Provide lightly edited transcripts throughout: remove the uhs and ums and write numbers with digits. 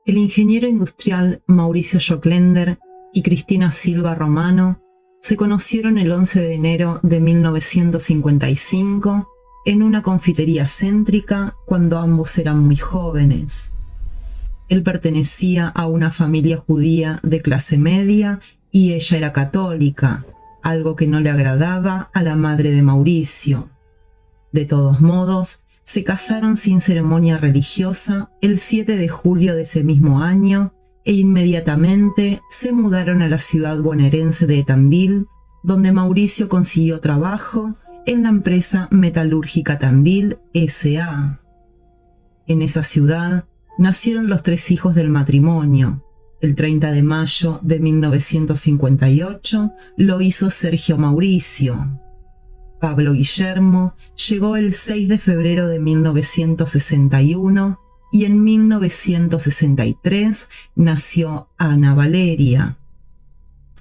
El ingeniero industrial Mauricio Joclender y Cristina Silva Romano se conocieron el 11 de enero de 1955 en una confitería céntrica cuando ambos eran muy jóvenes. Él pertenecía a una familia judía de clase media y ella era católica, algo que no le agradaba a la madre de Mauricio. De todos modos, se casaron sin ceremonia religiosa el 7 de julio de ese mismo año e inmediatamente se mudaron a la ciudad bonaerense de Tandil, donde Mauricio consiguió trabajo en la empresa metalúrgica Tandil S.A. En esa ciudad nacieron los 3 hijos del matrimonio. El 30 de mayo de 1958 lo hizo Sergio Mauricio. Pablo Guillermo llegó el 6 de febrero de 1961 y en 1963 nació Ana Valeria.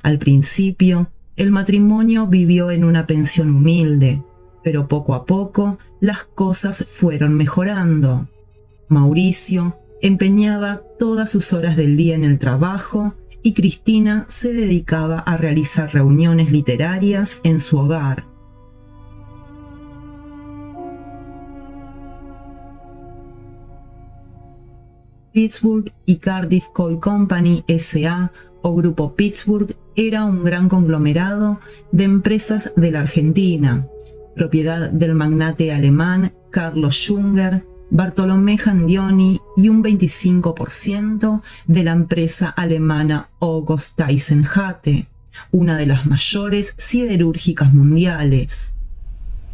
Al principio, el matrimonio vivió en una pensión humilde, pero poco a poco las cosas fueron mejorando. Mauricio empeñaba todas sus horas del día en el trabajo y Cristina se dedicaba a realizar reuniones literarias en su hogar. Pittsburgh y Cardiff Coal Company S.A. o Grupo Pittsburgh era un gran conglomerado de empresas de la Argentina, propiedad del magnate alemán Carlos Junger, Bartolomé Jandioni y un 25% de la empresa alemana August Eisenhütte, una de las mayores siderúrgicas mundiales.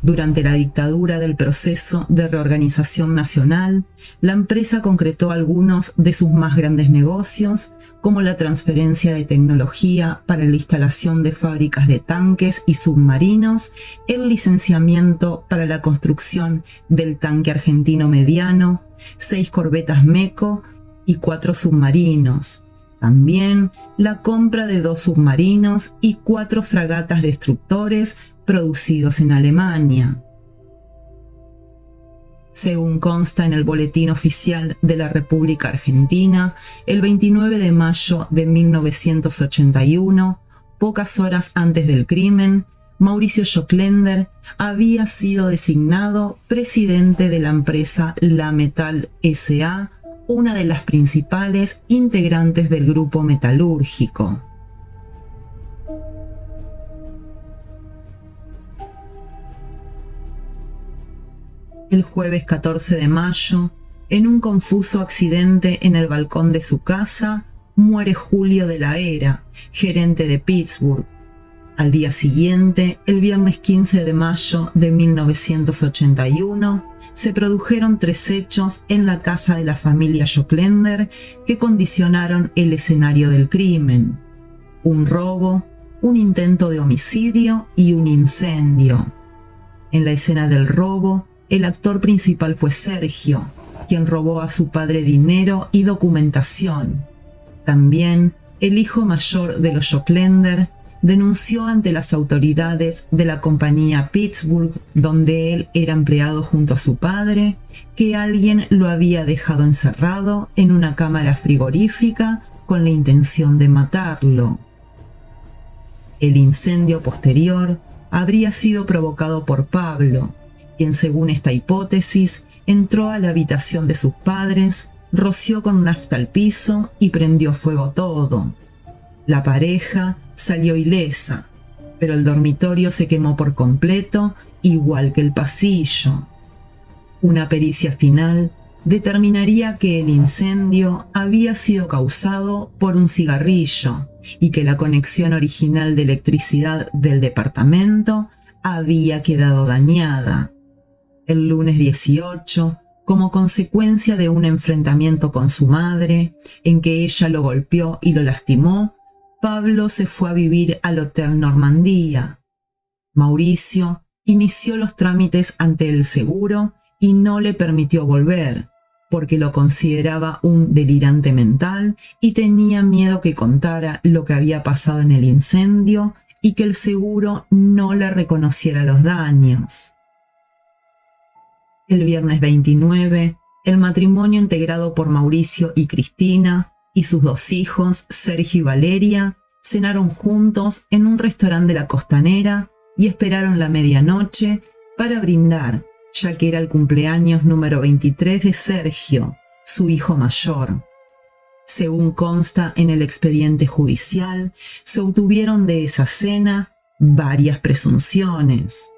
Durante la dictadura del proceso de reorganización nacional, la empresa concretó algunos de sus más grandes negocios, como la transferencia de tecnología para la instalación de fábricas de tanques y submarinos, el licenciamiento para la construcción del tanque argentino mediano, 6 corbetas MECO y 4 submarinos. También la compra de 2 submarinos y 4 fragatas destructores producidos en Alemania. Según consta en el Boletín Oficial de la República Argentina, el 29 de mayo de 1981, pocas horas antes del crimen, Mauricio Joclender había sido designado presidente de la empresa La Metal S.A., una de las principales integrantes del grupo metalúrgico. El jueves 14 de mayo, en un confuso accidente en el balcón de su casa, muere Julio de la Era, gerente de Pittsburgh. Al día siguiente, el viernes 15 de mayo de 1981, se produjeron 3 hechos en la casa de la familia Joclender que condicionaron el escenario del crimen: un robo, un intento de homicidio y un incendio. En la escena del robo, el actor principal fue Sergio, quien robó a su padre dinero y documentación. También, el hijo mayor de los Joclender denunció ante las autoridades de la compañía Pittsburgh, donde él era empleado junto a su padre, que alguien lo había dejado encerrado en una cámara frigorífica con la intención de matarlo. El incendio posterior habría sido provocado por Pablo, quien, según esta hipótesis, entró a la habitación de sus padres, roció con nafta al piso y prendió fuego todo. La pareja salió ilesa, pero el dormitorio se quemó por completo, igual que el pasillo. Una pericia final determinaría que el incendio había sido causado por un cigarrillo y que la conexión original de electricidad del departamento había quedado dañada. El lunes 18, como consecuencia de un enfrentamiento con su madre, en que ella lo golpeó y lo lastimó, Pablo se fue a vivir al Hotel Normandía. Mauricio inició los trámites ante el seguro y no le permitió volver, porque lo consideraba un delirante mental y tenía miedo que contara lo que había pasado en el incendio y que el seguro no le reconociera los daños. El viernes 29, El matrimonio, integrado por Mauricio y Cristina, y sus dos hijos, Sergio y Valeria, cenaron juntos en un restaurante de la Costanera y esperaron la medianoche para brindar, ya que era el cumpleaños número 23 de Sergio, su hijo mayor. Según consta en el expediente judicial, se obtuvieron de esa cena varias presunciones.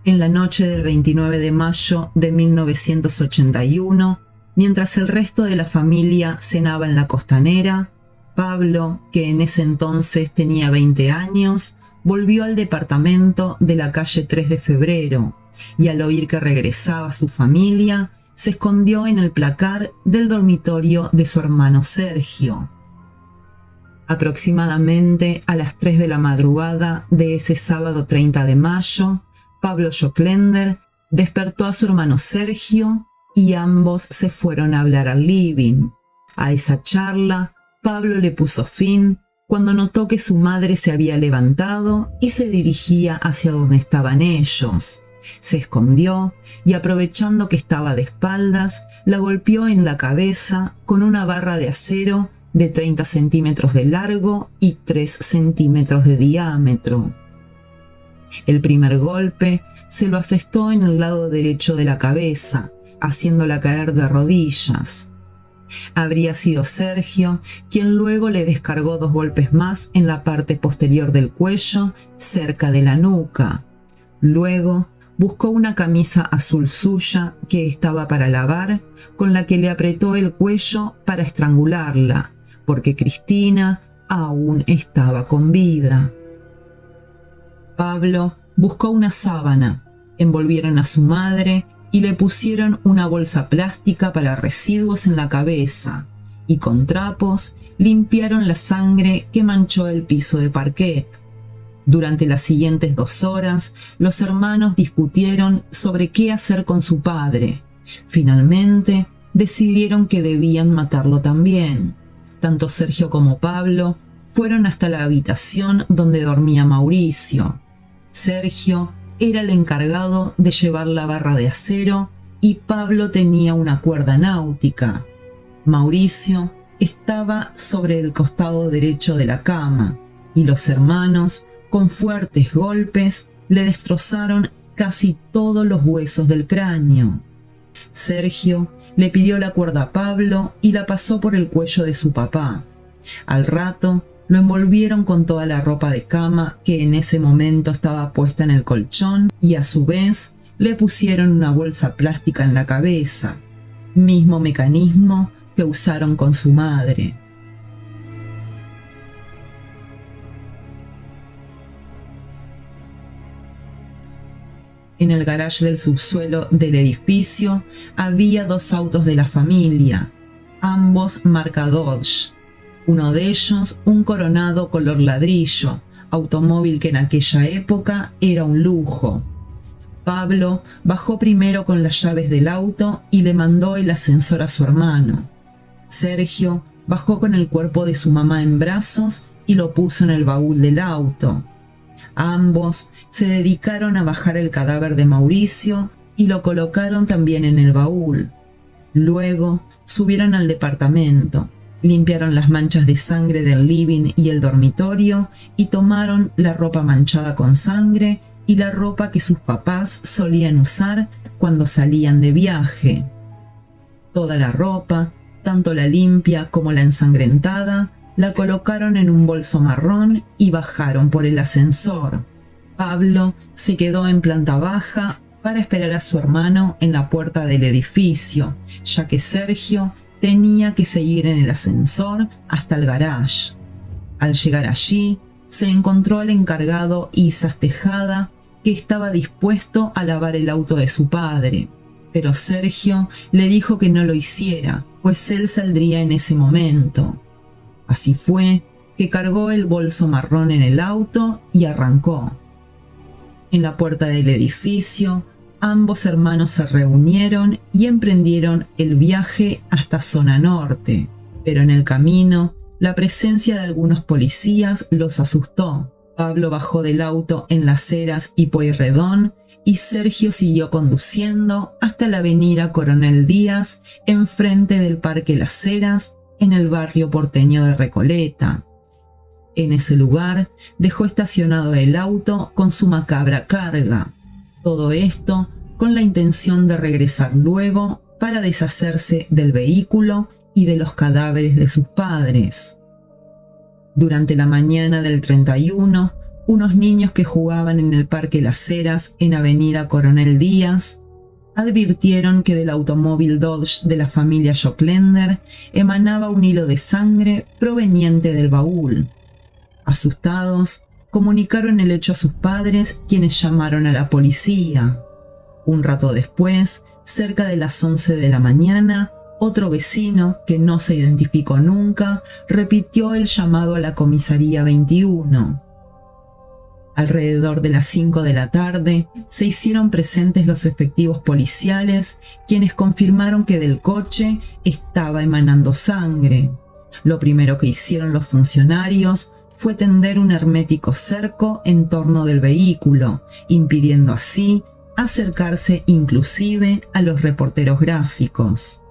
En la noche del 29 de mayo de 1981, mientras el resto de la familia cenaba en la Costanera, Pablo, que en ese entonces tenía 20 años, volvió al departamento de la calle 3 de Febrero y al oír que regresaba su familia, se escondió en el placar del dormitorio de su hermano Sergio. Aproximadamente a las 3 de la madrugada de ese sábado 30 de mayo, Pablo Joclender despertó a su hermano Sergio y ambos se fueron a hablar al living. A esa charla, Pablo le puso fin cuando notó que su madre se había levantado y se dirigía hacia donde estaban ellos. Se escondió y, aprovechando que estaba de espaldas, la golpeó en la cabeza con una barra de acero de 30 centímetros de largo y 3 centímetros de diámetro. El primer golpe se lo asestó en el lado derecho de la cabeza, haciéndola caer de rodillas. Habría sido Sergio quien luego le descargó 2 golpes más en la parte posterior del cuello, cerca de la nuca. Luego buscó una camisa azul suya que estaba para lavar, con la que le apretó el cuello para estrangularla, porque Cristina aún estaba con vida. Pablo buscó una sábana, envolvieron a su madre y le pusieron una bolsa plástica para residuos en la cabeza, y con trapos limpiaron la sangre que manchó el piso de parquet. Durante las siguientes 2 horas, los hermanos discutieron sobre qué hacer con su padre. Finalmente, decidieron que debían matarlo también. Tanto Sergio como Pablo fueron hasta la habitación donde dormía Mauricio. Sergio era el encargado de llevar la barra de acero y Pablo tenía una cuerda náutica. Mauricio estaba sobre el costado derecho de la cama y los hermanos, con fuertes golpes, le destrozaron casi todos los huesos del cráneo. Sergio le pidió la cuerda a Pablo y la pasó por el cuello de su papá. Al rato, lo envolvieron con toda la ropa de cama que en ese momento estaba puesta en el colchón y a su vez le pusieron una bolsa plástica en la cabeza, mismo mecanismo que usaron con su madre. En el garage del subsuelo del edificio había 2 autos de la familia, ambos marca Dodge. Uno de ellos, un Coronado color ladrillo, automóvil que en aquella época era un lujo. Pablo bajó primero con las llaves del auto y le mandó el ascensor a su hermano. Sergio bajó con el cuerpo de su mamá en brazos y lo puso en el baúl del auto. Ambos se dedicaron a bajar el cadáver de Mauricio y lo colocaron también en el baúl. Luego subieron al departamento. Limpiaron las manchas de sangre del living y el dormitorio y tomaron la ropa manchada con sangre y la ropa que sus papás solían usar cuando salían de viaje. Toda la ropa, tanto la limpia como la ensangrentada, la colocaron en un bolso marrón y bajaron por el ascensor. Pablo se quedó en planta baja para esperar a su hermano en la puerta del edificio, ya que Sergio tenía que seguir en el ascensor hasta el garage. Al llegar allí, se encontró al encargado Isas Tejada, que estaba dispuesto a lavar el auto de su padre, pero Sergio le dijo que no lo hiciera, pues él saldría en ese momento. Así fue que cargó el bolso marrón en el auto y arrancó. En la puerta del edificio, ambos hermanos se reunieron y emprendieron el viaje hasta Zona Norte, pero en el camino, la presencia de algunos policías los asustó. Pablo bajó del auto en Las Heras y Pueyrredón y Sergio siguió conduciendo hasta la avenida Coronel Díaz, enfrente del Parque Las Heras, en el barrio porteño de Recoleta. En ese lugar dejó estacionado el auto con su macabra carga. Todo esto con la intención de regresar luego para deshacerse del vehículo y de los cadáveres de sus padres. Durante la mañana del 31, unos niños que jugaban en el Parque Las Heras en Avenida Coronel Díaz advirtieron que del automóvil Dodge de la familia Joclender emanaba un hilo de sangre proveniente del baúl. Asustados, comunicaron el hecho a sus padres, quienes llamaron a la policía. Un rato después, cerca de las 11 de la mañana, otro vecino, que no se identificó nunca, repitió el llamado a la comisaría 21. Alrededor de las 5 de la tarde, se hicieron presentes los efectivos policiales, quienes confirmaron que del coche estaba emanando sangre. Lo primero que hicieron los funcionarios fue tender un hermético cerco en torno del vehículo, impidiendo así acercarse inclusive a los reporteros gráficos.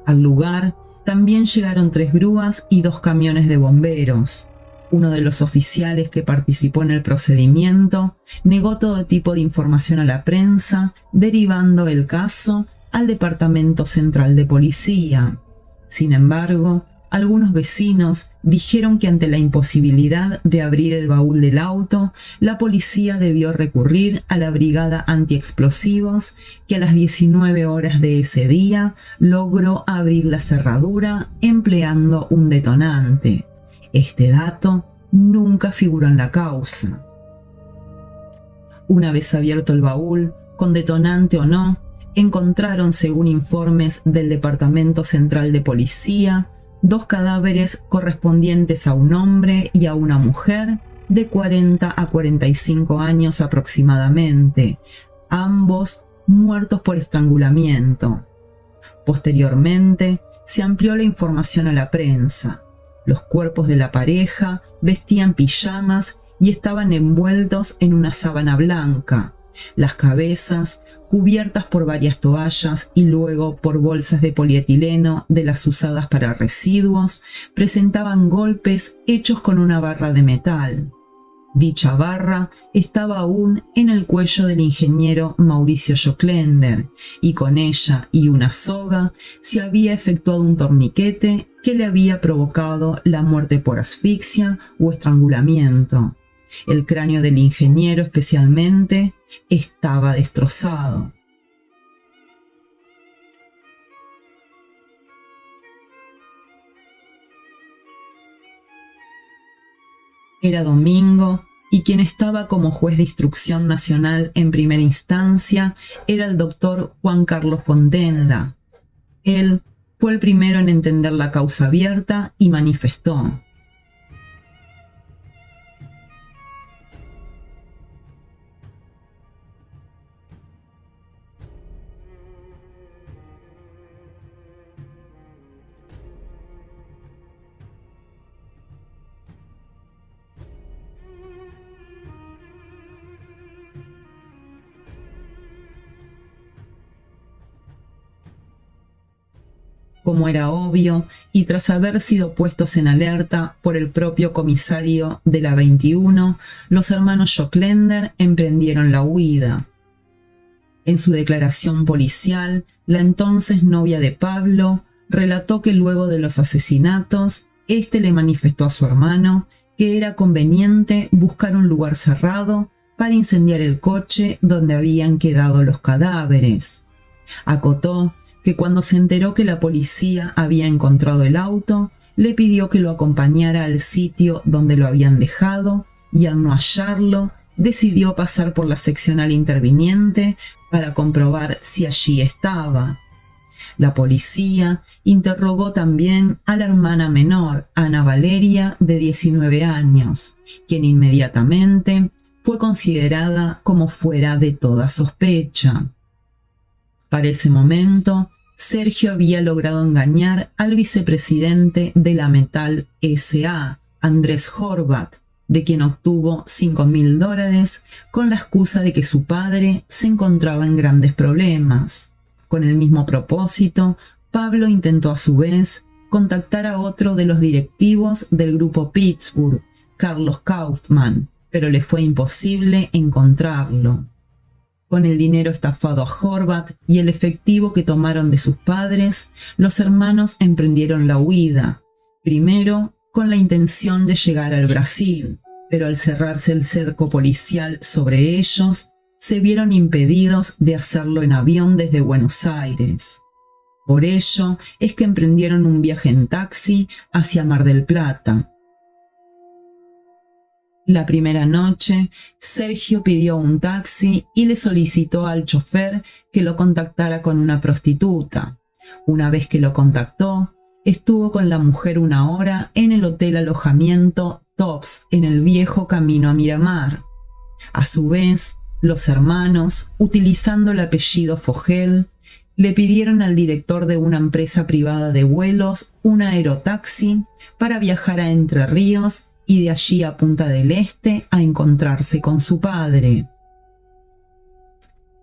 Al lugar también llegaron 3 grúas y 2 camiones de bomberos. Uno de los oficiales que participó en el procedimiento negó todo tipo de información a la prensa, derivando el caso al Departamento Central de Policía. Sin embargo, algunos vecinos dijeron que ante la imposibilidad de abrir el baúl del auto, la policía debió recurrir a la brigada antiexplosivos, que a las 19 horas de ese día logró abrir la cerradura empleando un detonante. Este dato nunca figuró en la causa. Una vez abierto el baúl, con detonante o no, encontraron, según informes del Departamento Central de Policía, 2 cadáveres correspondientes a un hombre y a una mujer de 40 a 45 años aproximadamente, ambos muertos por estrangulamiento. Posteriormente, se amplió la información a la prensa. Los cuerpos de la pareja vestían pijamas y estaban envueltos en una sábana blanca. Las cabezas, cubiertas por varias toallas y luego por bolsas de polietileno de las usadas para residuos, presentaban golpes hechos con una barra de metal. Dicha barra estaba aún en el cuello del ingeniero Mauricio Joclender, y con ella y una soga se había efectuado un torniquete que le había provocado la muerte por asfixia o estrangulamiento. El cráneo del ingeniero, especialmente, estaba destrozado. Era domingo y quien estaba como juez de instrucción nacional en primera instancia era el doctor Juan Carlos Fontenla. Él fue el primero en entender la causa abierta y manifestó: Como era obvio, y tras haber sido puestos en alerta por el propio comisario de la 21, los hermanos Joclender emprendieron la huida. En su declaración policial, la entonces novia de Pablo relató que luego de los asesinatos, este le manifestó a su hermano que era conveniente buscar un lugar cerrado para incendiar el coche donde habían quedado los cadáveres. Acotó que cuando se enteró que la policía había encontrado el auto, le pidió que lo acompañara al sitio donde lo habían dejado y al no hallarlo, decidió pasar por la seccional interviniente para comprobar si allí estaba. La policía interrogó también a la hermana menor, Ana Valeria, de 19 años, quien inmediatamente fue considerada como fuera de toda sospecha. Para ese momento, Sergio había logrado engañar al vicepresidente de la Metal S.A., Andrés Horvat, de quien obtuvo $5.000 con la excusa de que su padre se encontraba en grandes problemas. Con el mismo propósito, Pablo intentó a su vez contactar a otro de los directivos del grupo Pittsburgh, Carlos Kaufman, pero le fue imposible encontrarlo. Con el dinero estafado a Horvat y el efectivo que tomaron de sus padres, los hermanos emprendieron la huida, primero con la intención de llegar al Brasil, pero al cerrarse el cerco policial sobre ellos, se vieron impedidos de hacerlo en avión desde Buenos Aires. Por ello es que emprendieron un viaje en taxi hacia Mar del Plata. La primera noche, Sergio pidió un taxi y le solicitó al chofer que lo contactara con una prostituta. Una vez que lo contactó, estuvo con la mujer 1 hora en el hotel alojamiento Tops en el viejo camino a Miramar. A su vez, los hermanos, utilizando el apellido Fogel, le pidieron al director de una empresa privada de vuelos un aerotaxi para viajar a Entre Ríos y de allí a Punta del Este a encontrarse con su padre.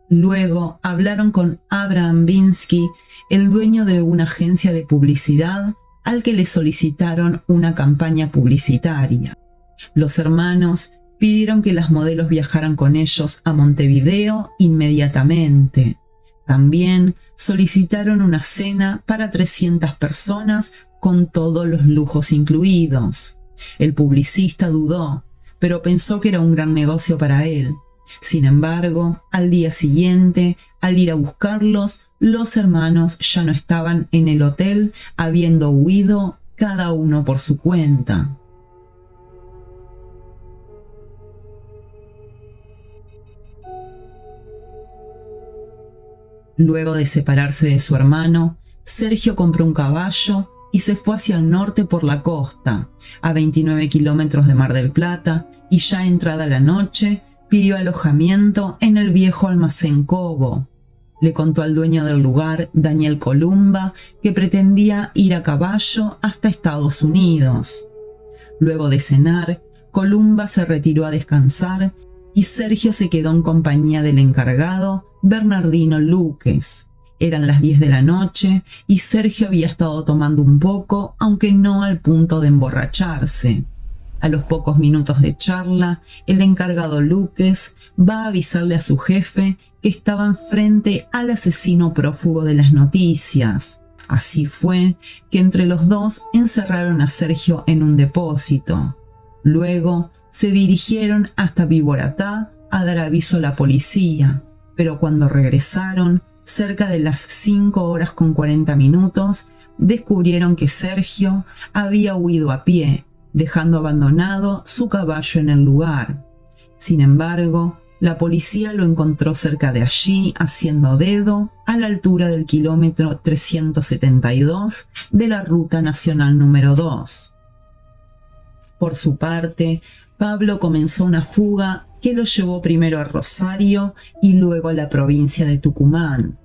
Luego hablaron con Abraham Binsky, el dueño de una agencia de publicidad, al que le solicitaron una campaña publicitaria. Los hermanos pidieron que las modelos viajaran con ellos a Montevideo inmediatamente. También solicitaron una cena para 300 personas con todos los lujos incluidos. El publicista dudó, pero pensó que era un gran negocio para él. Sin embargo, al día siguiente, al ir a buscarlos, los hermanos ya no estaban en el hotel, habiendo huido cada uno por su cuenta. Luego de separarse de su hermano, Sergio compró un caballo y se fue hacia el norte por la costa, a 29 kilómetros de Mar del Plata, y ya entrada la noche, pidió alojamiento en el viejo almacén Cobo. Le contó al dueño del lugar, Daniel Columba, que pretendía ir a caballo hasta Estados Unidos. Luego de cenar, Columba se retiró a descansar y Sergio se quedó en compañía del encargado, Bernardino Luques. Eran las 10 de la noche y Sergio había estado tomando un poco, aunque no al punto de emborracharse. A los pocos minutos de charla, el encargado Luques va a avisarle a su jefe que estaban frente al asesino prófugo de las noticias. Así fue que entre los dos encerraron a Sergio en un depósito. Luego se dirigieron hasta Viboratá a dar aviso a la policía, pero cuando regresaron, cerca de las 5:40, descubrieron que Sergio había huido a pie, dejando abandonado su caballo en el lugar. Sin embargo, la policía lo encontró cerca de allí, haciendo dedo, a la altura del kilómetro 372 de la Ruta Nacional número 2. Por su parte, Pablo comenzó una fuga que lo llevó primero a Rosario y luego a la provincia de Tucumán.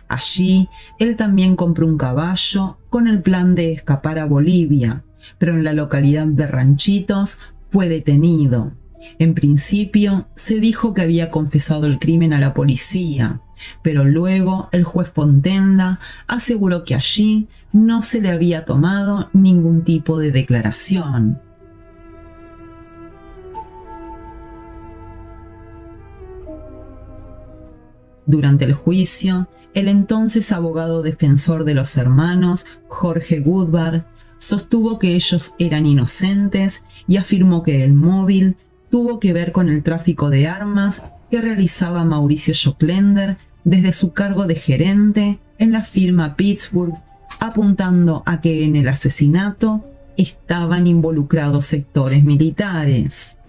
Allí, él también compró un caballo con el plan de escapar a Bolivia, pero en la localidad de Ranchitos fue detenido. En principio, se dijo que había confesado el crimen a la policía, pero luego el juez Fontenda aseguró que allí no se le había tomado ningún tipo de declaración. Durante el juicio, el entonces abogado defensor de los hermanos, Jorge Goodbar, sostuvo que ellos eran inocentes y afirmó que el móvil tuvo que ver con el tráfico de armas que realizaba Mauricio Schocklender desde su cargo de gerente en la firma Pittsburgh, apuntando a que en el asesinato estaban involucrados sectores militares.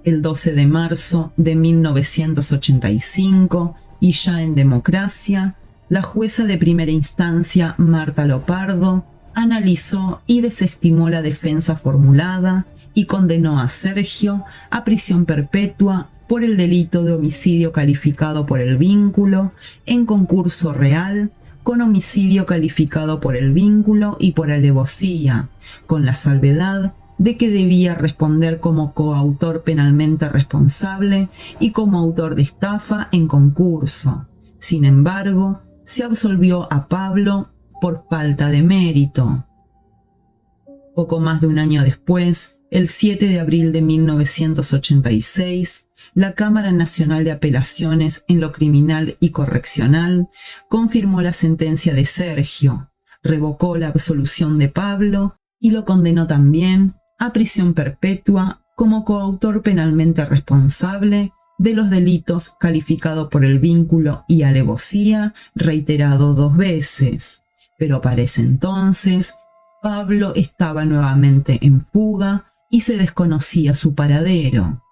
El 12 de marzo de 1985, y ya en democracia, la jueza de primera instancia Marta Lopardo analizó y desestimó la defensa formulada y condenó a Sergio a prisión perpetua por el delito de homicidio calificado por el vínculo en concurso real con homicidio calificado por el vínculo y por alevosía, con la salvedad de que debía responder como coautor penalmente responsable y como autor de estafa en concurso. Sin embargo, se absolvió a Pablo por falta de mérito. Poco más de un año después, el 7 de abril de 1986, la Cámara Nacional de Apelaciones en lo Criminal y Correccional confirmó la sentencia de Sergio, revocó la absolución de Pablo y lo condenó también a prisión perpetua como coautor penalmente responsable de los delitos calificados por el vínculo y alevosía reiterado 2 veces. Pero para ese entonces, Pablo estaba nuevamente en fuga y se desconocía su paradero.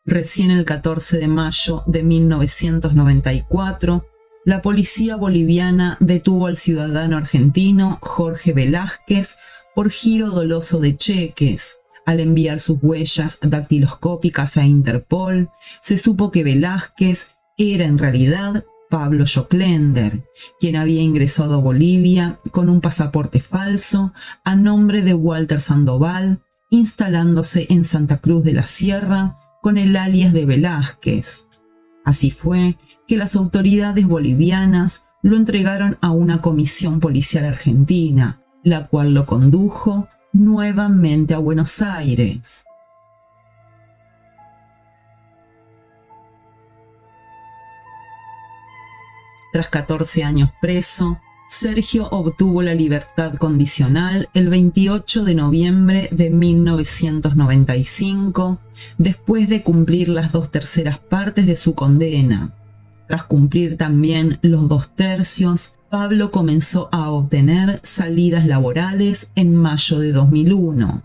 Recién el 14 de mayo de 1994, la policía boliviana detuvo al ciudadano argentino Jorge Velázquez por giro doloso de cheques. Al enviar sus huellas dactiloscópicas a Interpol, se supo que Velázquez era en realidad Pablo Schocklender, quien había ingresado a Bolivia con un pasaporte falso a nombre de Walter Sandoval, instalándose en Santa Cruz de la Sierra con el alias de Velázquez. Así fue que las autoridades bolivianas lo entregaron a una comisión policial argentina, la cual lo condujo nuevamente a Buenos Aires. Tras 14 años preso, Sergio obtuvo la libertad condicional el 28 de noviembre de 1995, después de cumplir las 2/3 partes de su condena. Tras cumplir también los 2/3, Pablo comenzó a obtener salidas laborales en mayo de 2001.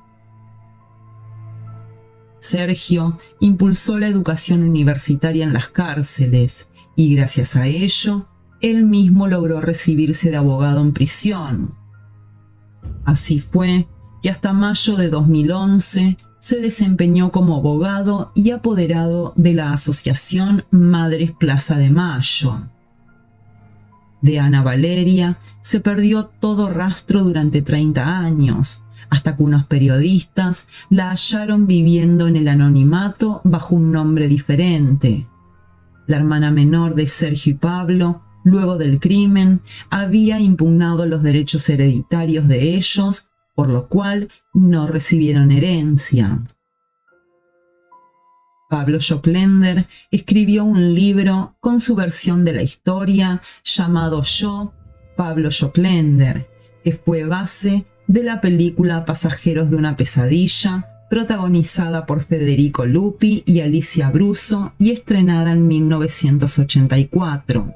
Sergio impulsó la educación universitaria en las cárceles y gracias a ello, él mismo logró recibirse de abogado en prisión. Así fue que hasta mayo de 2011 se desempeñó como abogado y apoderado de la asociación Madres Plaza de Mayo. De Ana Valeria se perdió todo rastro durante 30 años, hasta que unos periodistas la hallaron viviendo en el anonimato bajo un nombre diferente. La hermana menor de Sergio y Pablo, luego del crimen, había impugnado los derechos hereditarios de ellos, por lo cual no recibieron herencia. Pablo Schocklender escribió un libro con su versión de la historia llamado Yo, Pablo Schocklender, que fue base de la película Pasajeros de una pesadilla, protagonizada por Federico Lupi y Alicia Bruso y estrenada en 1984.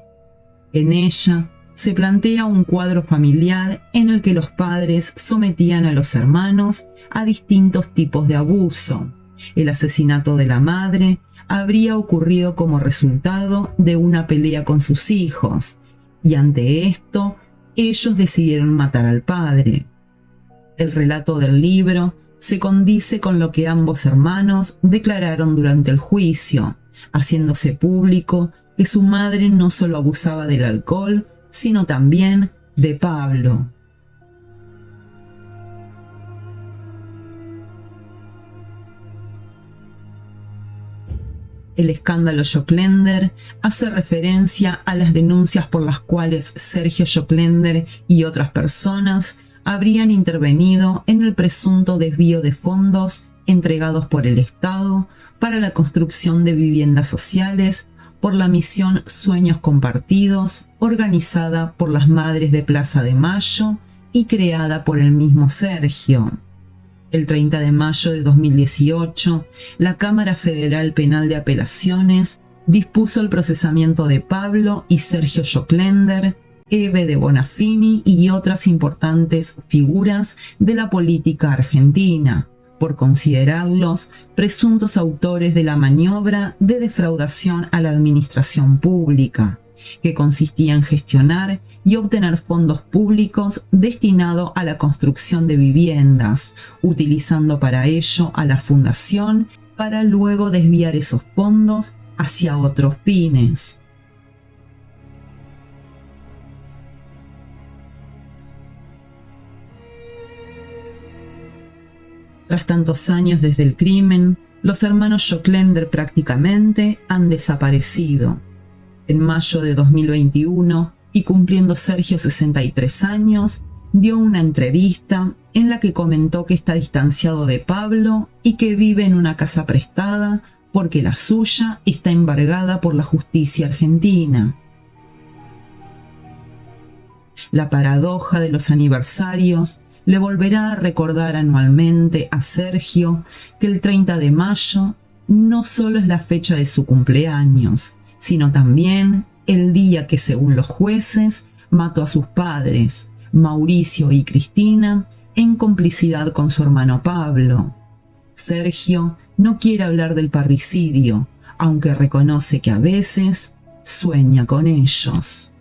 En ella se plantea un cuadro familiar en el que los padres sometían a los hermanos a distintos tipos de abuso. El asesinato de la madre habría ocurrido como resultado de una pelea con sus hijos, y ante esto, ellos decidieron matar al padre. El relato del libro se condice con lo que ambos hermanos declararon durante el juicio, haciéndose público que su madre no solo abusaba del alcohol, sino también de Pablo. El escándalo Jokländer hace referencia a las denuncias por las cuales Sergio Jokländer y otras personas habrían intervenido en el presunto desvío de fondos entregados por el Estado para la construcción de viviendas sociales por la misión Sueños Compartidos, organizada por las Madres de Plaza de Mayo y creada por el mismo Sergio. El 30 de mayo de 2018, la Cámara Federal Penal de Apelaciones dispuso el procesamiento de Pablo y Sergio Jokländer, Eve de Bonafini y otras importantes figuras de la política argentina, por considerarlos presuntos autores de la maniobra de defraudación a la administración pública, que consistía en gestionar y obtener fondos públicos destinados a la construcción de viviendas, utilizando para ello a la fundación para luego desviar esos fondos hacia otros fines. Tras tantos años desde el crimen, los hermanos Jokländer prácticamente han desaparecido. En mayo de 2021, y cumpliendo Sergio 63 años, dio una entrevista en la que comentó que está distanciado de Pablo y que vive en una casa prestada porque la suya está embargada por la justicia argentina. La paradoja de los aniversarios le volverá a recordar anualmente a Sergio que el 30 de mayo no solo es la fecha de su cumpleaños, sino también el día que, según los jueces, mató a sus padres, Mauricio y Cristina, en complicidad con su hermano Pablo. Sergio no quiere hablar del parricidio, aunque reconoce que a veces sueña con ellos.